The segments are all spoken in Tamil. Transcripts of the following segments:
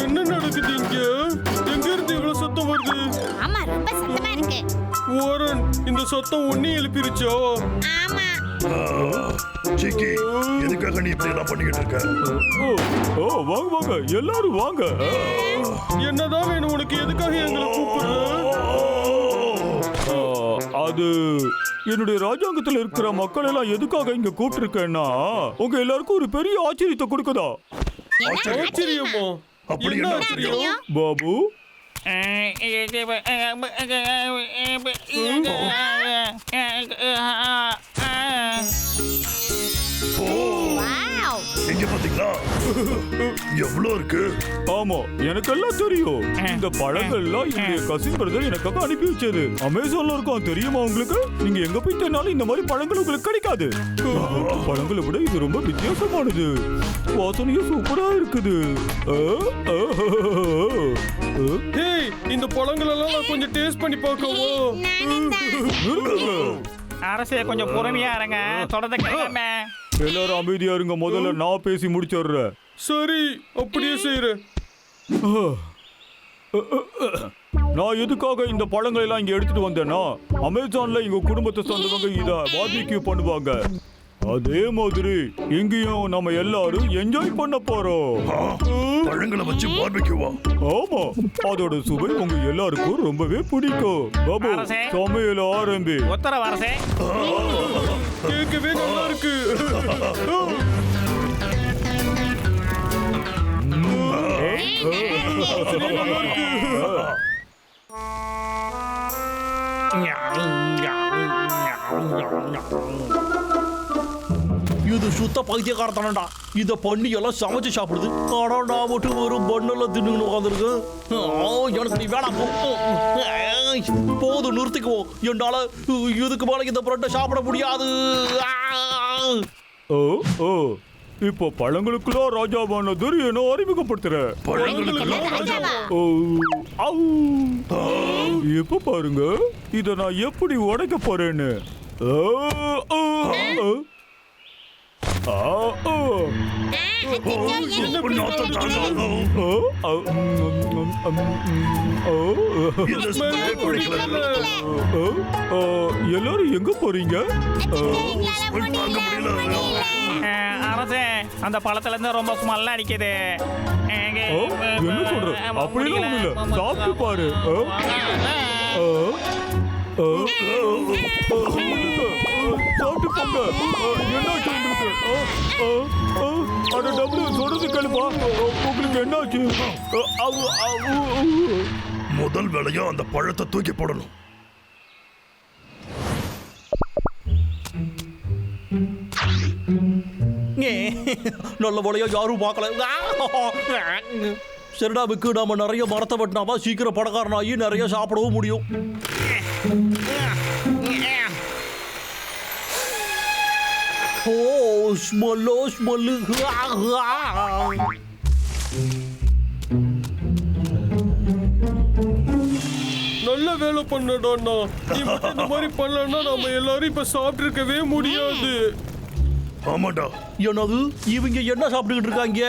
என்ன நடக்குது இங்க? எங்க இருந்து இவ்வளவு சத்தம் வருது? ஆமா, ரொம்ப சத்தமா இருக்கு. ஓரன், இந்த சத்தம் உன்னை எழுப்பிருச்சோ? ஆமா. சிக்கி, எதுக்காக நீ இப்படி எல்லாம் பண்ணிக்கிட்டு இருக்க? வாங்க வாங்க, எல்லாரும் வாங்க. என்னதான் வேணும் உனக்கு? எதுக்காக எங்களை கூப்பிடுற? அது என்னுடைய ராஜாங்கத்தில் இருக்கிற மக்கள் எல்லாம் எதுக்காக இங்க கூப்பிட்டிருக்கேன்னா, உங்க எல்லாருக்கும் ஒரு பெரிய ஆச்சரியத்தை கொடுக்குதா. ஆச்சரியமோ? அப்படி என்ன என்ன ஆச்சரியம்? பாபு, வாவ். எங்க பாத்தீங்களா? எவ்வளவு இருக்கு? ஆமா, எனக்கெல்லாம் தெரியும். இந்த பழங்கள்லாம் என்னுடைய கசின் பிரதர் எனக்காக அனுப்பி வச்சது. அமேசான்ல இருக்கும், தெரியுமா உங்களுக்கு? நீங்க எங்க போய் தேடினாலும் இந்த மாதிரி பழங்கள் உங்களுக்கு கிடைக்காது. பழங்களை விட இது ரொம்ப வித்தியாசமானது. வாசனையும் சூப்பரா இருக்குது. ஹேய், இந்த பழங்கள் எல்லாம் நான் கொஞ்சம் டேஸ்ட் பண்ணி பார்க்கவோ? அரசே கொஞ்சம் பொறுமையா இருங்க, தொடர்ந்து கேட்காம. எல்லாரும் அமைதியா இருங்க. முதல்ல நான் பேசி முடிச்சிடுறேன். சரி, அப்படியே செய்யறேன். நான் எதுக்காக இந்த பழங்களை எல்லாம் இங்க எடுத்துட்டு வந்தேன்னா, அமேசான்ல எங்க குடும்பத்தை சேர்ந்தவங்க இத பார்பிக்யூ பண்ணுவாங்க. அதே மாதிரி இங்கேயும் நம்ம எல்லாரும் என்ஜாய் பண்ண போறோம். பழங்களை வச்சு பார்பிக்யூவா? ஆமா, அதோட சுவை உங்க எல்லாருக்கும் ரொம்பவே பிடிக்கும். பாபு, அரசே. சமையல் ஆரம்பி. உத்தரவு அரசே. கேட்கவே நல்லா இருக்கு. நல்லா இருக்கு. இது சுத்த பைத்தியக்காரத்தனடா. இத பண்ணி எல்லாம் சமைச்சு சாப்பிடுது. ஆனா நான் மட்டும் ஒரு பண்ணெல்லாம் தின்னு உட்காந்துருக்கேன். எனக்கு நீ வேணாம் போ. போதும், நிறுத்திக்குவோம். என்னால இதுக்கு மேல இந்த பிரெட்டை சாப்பிட முடியாது. ஓ ஓ, இப்போ பழங்களுக்குள்ள ராஜாவானது என்ன அறிமுகப்படுத்துற. பழங்களுக்கெல்லாம் ராஜாவா? ஓ, ஆவ். இப்ப பாருங்க, இத நான் எப்படி உடைக்க போறேன்னு. ஓ, ஓ, ஓ. ஆ, ஓ. என்ன நாத்தம் தாங்க? ஓ, ஓ, ஓ. இந்த ஸ்மெல்லே பிடிக்கல. ஓ, ஓ, எல்லாரும் எங்க போறீங்க? ஸ்மெல் தாங்க முடியல. அரசே, அந்த பழத்துல இருந்து ரொம்ப ஸ்மெல் அடிக்குது. ஓ, என்ன சொல்ற? அப்படிலாம் ஒண்ணு இல்ல, சாப்பிட்டு பாரு. ஓ, ஓ, ஓ, சாப்பிட்டு போங்க. என்னாச்சு உங்களுக்கு? அட டபுள் சொல்றது கேளுப்பா. உங்களுக்கு என்னாச்சு? முதல் வேலையா அந்த பழத்தை தூக்கி போடணும். நல்ல வேலையா யாரும் பார்க்கல. சரிடா விக்கு, நாம நிறைய மரத்தை வெட்டினாமா சீக்கிரம் பணக்காரனாகி நிறைய சாப்பிடவும் முடியும். ஓ, ஸ்மெல்லோ ஸ்மெல்லு. நல்ல வேலை பண்ணடா. நீ மட்டும் இந்த மாதிரி பண்ணலன்னா நம்ம எல்லாரும் இப்ப சாப்பிட்டு இருக்கவே முடியாது. ஆமாண்டா. என்னது, இவங்க என்ன சாப்பிட்டுக்கிட்டு இருக்காங்க?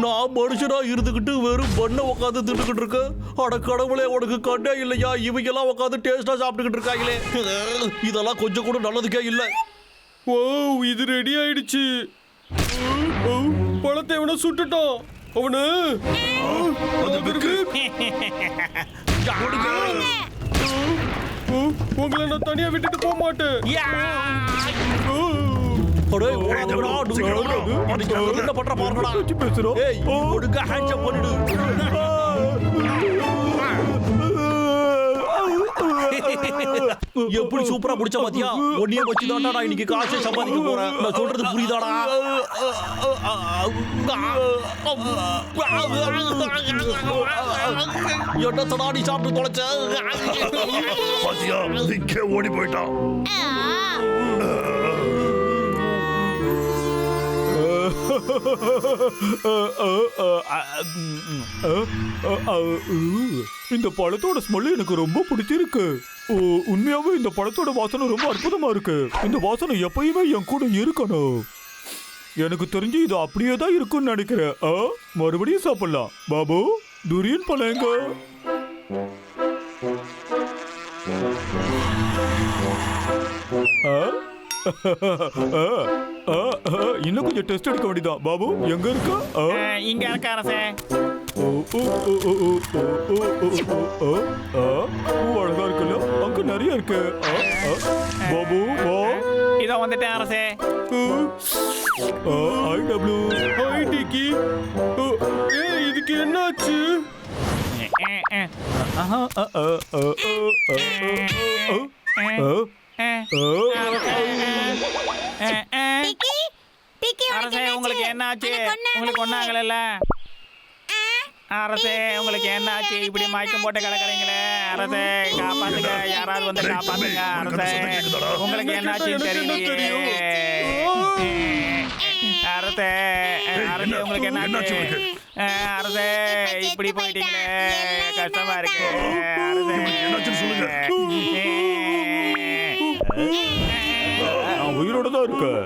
நான் மனுஷனா இருந்துகிட்டு வெறும் பண்ண உட்காந்து தின்னுக்கிட்டு இருக்கேன். அட கடவுளே, உனக்கு கண்ணே இல்லையா? இவங்க எல்லாம் உட்காந்து டேஸ்டா சாப்பிட்டுக்கிட்டு இருக்காங்களே. இதெல்லாம் கொஞ்சம் கூட நல்லதுக்கே இல்லை. ஓ, இது ரெடி ஆயிடுச்சு. பழத்தை எவனோ சுட்டுட்டான். அவனு உங்களை நான் தனியா விட்டுட்டு போக மாட்டேன். என்ன பண்ற பாருடா. பேசுறோம். ஏய், ஒழுங்கா ஹேண்ட்ஷேக் பண்ணிடு. எப்படி சூப்பரா பிடிச்ச பாத்தியா? ஒன்னிய வச்சு தான்டா நான் இன்னைக்கு காசை சம்பாதிக்க போறேன். நான் சொல்றது புரியுதாடா? என்னத்தடா நீ சாப்பிட்டு தொலைச்ச? பாத்தியா, இங்கே ஓடி போயிட்டான். இந்த பழத்தோட ஸ்மெல் எனக்கு ரொம்ப பிடிச்சிருக்கு. ஓ, உண்மையாவே இந்த பழத்தோட வாசனை ரொம்ப அற்புதமா இருக்கு. இந்த வாசனை எப்பயுமே என் கூட இருக்கணும். எனக்கு தெரிஞ்சு இது அப்படியே தான் இருக்கும்னு நினைக்கிறேன். மறுபடியும் சாப்பிடலாம். பாபு, துரியன் பழம் எங்க? இன்னும் கொஞ்சம் டெஸ்ட் எடுக்க வேண்டியதான். பாபு எங்க இருக்கா? இங்க இருக்க அரசே. அழகா இருக்குல்ல? அங்க நிறைய இருக்கு. பாபு வா. இதோ வந்துட்டேன் அரசே. ஹாய் டப்ளூ. ஹாய் டிக்கி. இதுக்கு என்னாச்சு? டிக்கி டிக்கி அரசே உங்களுக்கு என்னாச்சு? உங்களுக்கு ஒண்ணாங்கல்ல அரசே, உங்களுக்கு என்னாச்சு? இப்படி மயக்கம் போட்டு கிடக்குறீங்களே அரசே, காப்பாத்துங்க, யாராவது வந்து காப்பாத்துங்க அரசே. உங்களுக்கு என்னாச்சுன்னு தெரியலையே அரசே. அரசே உங்களுக்கு என்னாச்சு? அரசே இப்படி போயிட்டீங்களே, கஷ்டமா இருக்கு நான் உயிரோட தான் இருக்கேன்.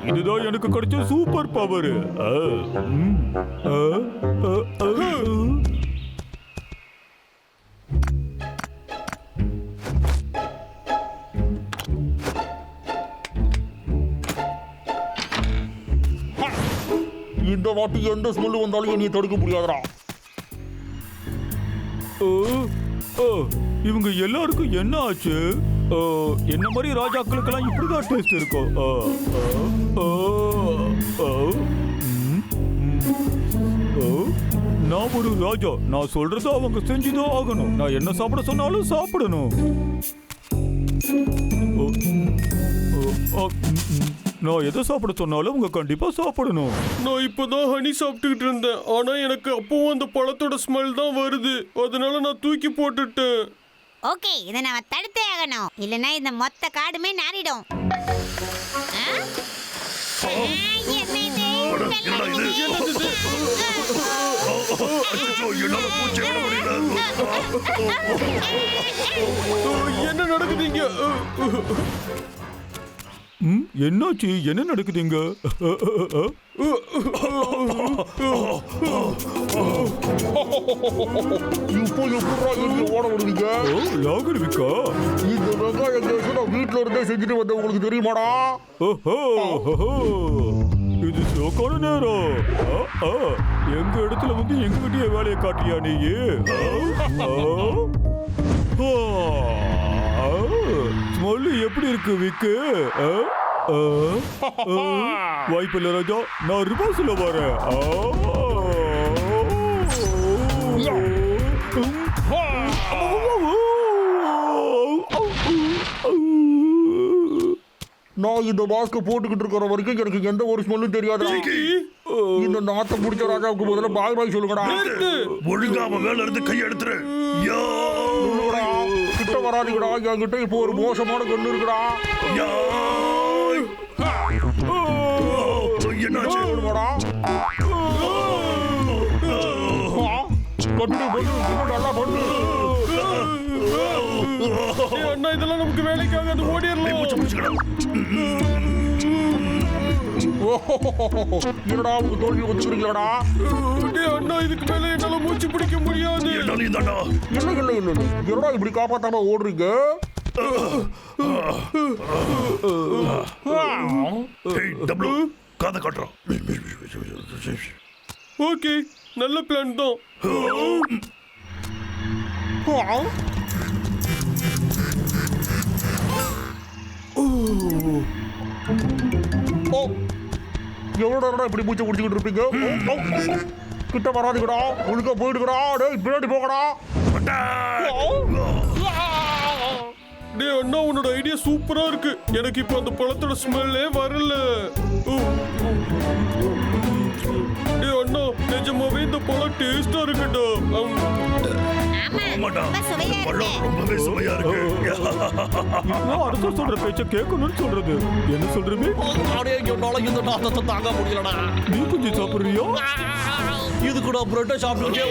இதுதான் எனக்கு கிடைச்ச சூப்பர் பவர். இந்த வாட்டி எந்த ஸ்மெல் வந்தாலும் நீ தடுக்க முடியாதுடா. இவங்க எல்லாருக்கும் என்ன ஆச்சு? என்ன மாதிரி ராஜாக்களுக்கெல்லாம் இப்படிதான் டேஸ்ட் இருக்கும். நான் ஒரு ராஜா, நான் சொல்றத அவங்க செஞ்சுதான் ஆகணும். நான் என்ன சாப்பிட சொன்னாலும் சாப்பிடணும். நான் எதை சாப்பிட சொன்னாலும் அவங்க கண்டிப்பா சாப்பிடணும். நான் இப்பதான் ஹனி சாப்பிட்டுக்கிட்டு இருந்தேன். ஆனா எனக்கு அப்பவும் அந்த பழத்தோட ஸ்மெல் தான் வருது. அதனால நான் தூக்கி போட்டுட்டேன். ஓகே, இதை நம்ம தடுத்தே ஆகணும். இல்லைன்னா இந்த மொத்த காடுமே நாரிடும். என்ன இது? என்ன நடக்குதுங்க? என்னாச்சு? என்ன நடக்குதுங்க? இப்போ எப்படா இங்க ஓட விடுவீங்க? லாகர்விக்கா, இந்த வெங்காய கேஸ் நான் வீட்டுல இருந்தே செஞ்சுட்டு வந்தேன், உங்களுக்கு தெரியுமாடா? இது சோக்கான நேரம். எங்க இடத்துல வந்து எங்க கிட்டே வேலையை காட்டியா நீ? ஸ்மெல் எப்படி இருக்கு விக்கு? வாய்ப்பில்லை ராஜா, நான் ரிவர்ஸ்ல வரேன். நான் இந்த மாஸ்க் போட்டுக்கிட்டு இருக்கிற வரைக்கும் எனக்கு எந்த ஒரு ஸ்மெல்லும் தெரியாது. இந்த நாத்தை முடிச்ச ராஜாவுக்கு முதல்ல பாய் பாய் சொல்லுங்கடா. ஒழுங்காம வேலை இருந்து கையெடுத்துரு. கிட்ட வராதுங்கடா, என்கிட்ட இப்போ ஒரு மோசமான கண்ணு இருக்குடா. என்னாச்சு? நல்லா பண்ணு அண்ணா, இதெல்லாம் நமக்கு வேலைக்காக அது ஓடிடலாம். என்னடா உங்க தோல்வி ஒத்துக்கிறீங்களாடா? அண்ணா, இதுக்கு மேல என்னால மூச்சு பிடிக்க முடியாது. இல்லை இல்லை இல்லை, என்னடா இப்படி காப்பாத்தாம ஓடுறீங்க? காதை காட்டுறோம். ஓகே, நல்ல பிளான் தான். எவ்வளோ இப்படி மூச்சை குடிச்சுக்கிட்டு இருப்பீங்க? கிட்ட வராதுங்கடா, ஒழுங்கா போயிடுங்கடா. டேய் பின்னாடி போகடா. டேய் அண்ணா, உன்னோட ஐடியா சூப்பரா இருக்கு. எனக்கு இப்போ அந்த பழத்தோட ஸ்மெல்லே வரல. டேய் அண்ணா, நிஜமாவே இந்த பழம் டேஸ்டா இருக்குடா. ஆமா, ஆமாடா ரொம்ப சுவையா பழம் இருக்கு. ரொம்பவே சுவையா இருக்கு நான் அரசர் சொல்ற பேச்ச கேட்கணும்னு சொல்றது என்ன சொல்றீங்க? அடே என்னால இந்த நாத்தத்தை தாங்க முடியலடா. நீ கொஞ்சம் சாப்பிடுறியா? இது கூட பிரெட்டை சாப்பிட்டு